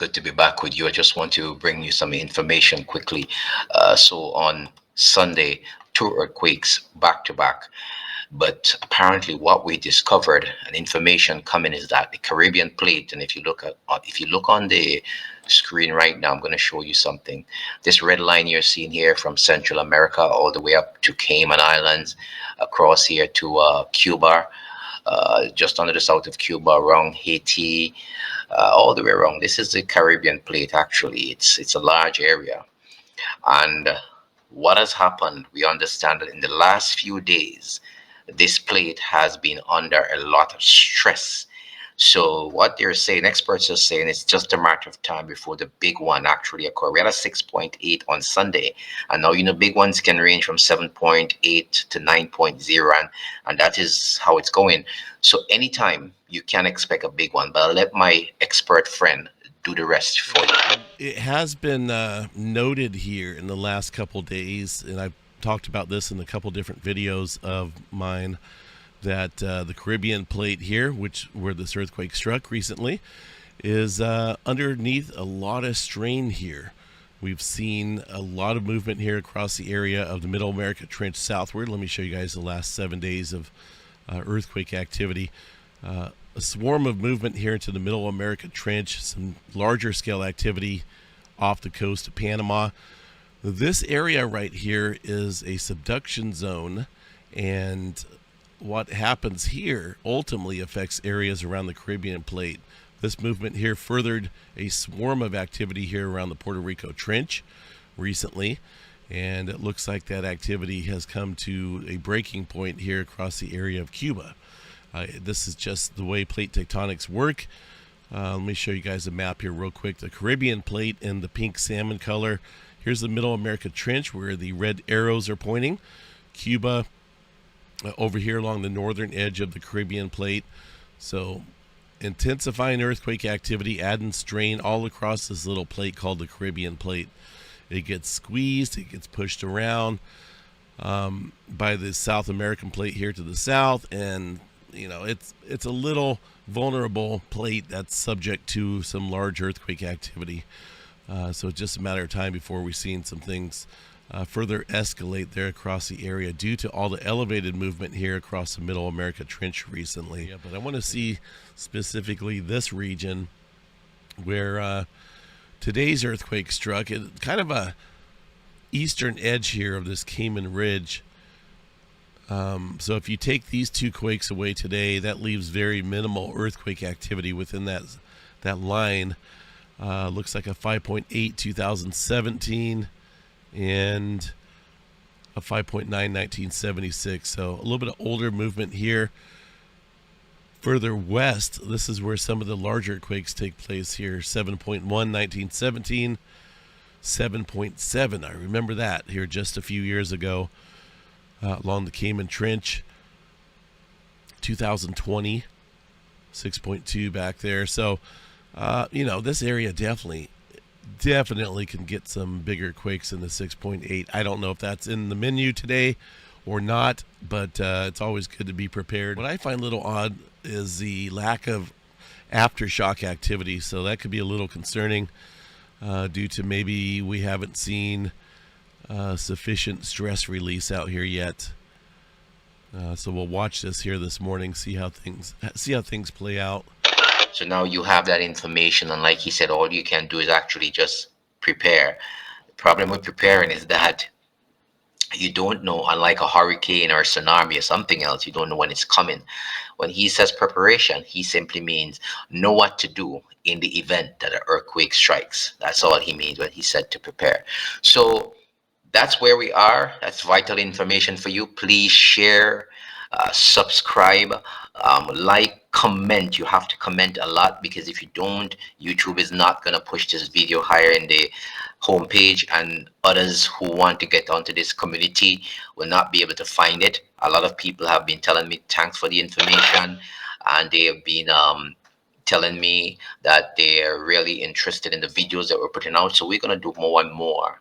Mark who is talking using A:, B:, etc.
A: Good to be back with you. I just want to bring you some information quickly. So on Sunday, two earthquakes back to back. But apparently, what we discovered and information coming is that the Caribbean plate, and if you look on the screen right now, I'm going to show you something. This red line you're seeing here from Central America all the way up to Cayman Islands, across here to Cuba, just under the south of Cuba, around Haiti, all the way around. This is the Caribbean plate. Actually, it's a large area, and what has happened? We understand that in the last few days, this plate has been under a lot of stress. So what they're saying, experts are saying, it's just a matter of time before the big one actually occur. We had a 6.8 on Sunday, and now big ones can range from 7.8 to 9.0, and that is how it's going. So anytime you can expect a big one, but I'll let my expert friend do the rest for you.
B: It has been noted here in the last couple days, and I've talked about this in a couple different videos of mine, that the Caribbean plate here, where this earthquake struck recently, is underneath a lot of strain here. We've seen a lot of movement here across the area of the Middle America Trench southward. Let me show you guys the last 7 days of earthquake activity. A swarm of movement here into the Middle America Trench, some larger scale activity off the coast of Panama. This area right here is a subduction zone, and what happens here ultimately affects areas around the Caribbean plate. This movement here furthered a swarm of activity here around the Puerto Rico Trench recently, and it looks like that activity has come to a breaking point here across the area of Cuba. This is just the way plate tectonics work. Let me show you guys a map here real quick. The Caribbean plate in the pink salmon color. Here's the Middle America Trench where the red arrows are pointing. Cuba over here along the northern edge of the Caribbean plate. So intensifying earthquake activity, adding strain all across this little plate called the Caribbean plate. It gets squeezed, it gets pushed around by the South American plate here to the south, and it's a little vulnerable plate that's subject to some large earthquake activity. So it's just a matter of time before we've seen some things further escalate there across the area due to all the elevated movement here across the Middle America Trench recently. Yeah, but I want to see specifically this region where today's earthquake struck. It kind of a eastern edge here of this Cayman Ridge. So if you take these two quakes away today, that leaves very minimal earthquake activity within that line. Looks like a 5.8 2017 and a 5.9 1976. So a little bit of older movement here. Further west, this is where some of the larger quakes take place here. 7.1 1917, 7.7. I remember that here just a few years ago. Along the Cayman Trench, 2020, 6.2 back there. So, this area definitely can get some bigger quakes in the 6.8. I don't know if that's in the menu today or not, but it's always good to be prepared. What I find a little odd is the lack of aftershock activity, so that could be a little concerning due to maybe we haven't seen sufficient stress release out here yet. So we'll watch this here this morning, see how things play out.
A: So now you have that information, and like he said, all you can do is actually just prepare. The problem with preparing is that you don't know, unlike a hurricane or a tsunami or something else, you don't know when it's coming. When he says preparation, he simply means know what to do in the event that an earthquake strikes. That's all he means when he said to prepare. So that's where we are. That's vital information for you. Please share, subscribe, like, comment. You have to comment a lot, because if you don't, YouTube is not going to push this video higher in the homepage, and others who want to get onto this community will not be able to find it. A lot of people have been telling me thanks for the information, and they have been telling me that they're really interested in the videos that we're putting out. So we're going to do more and more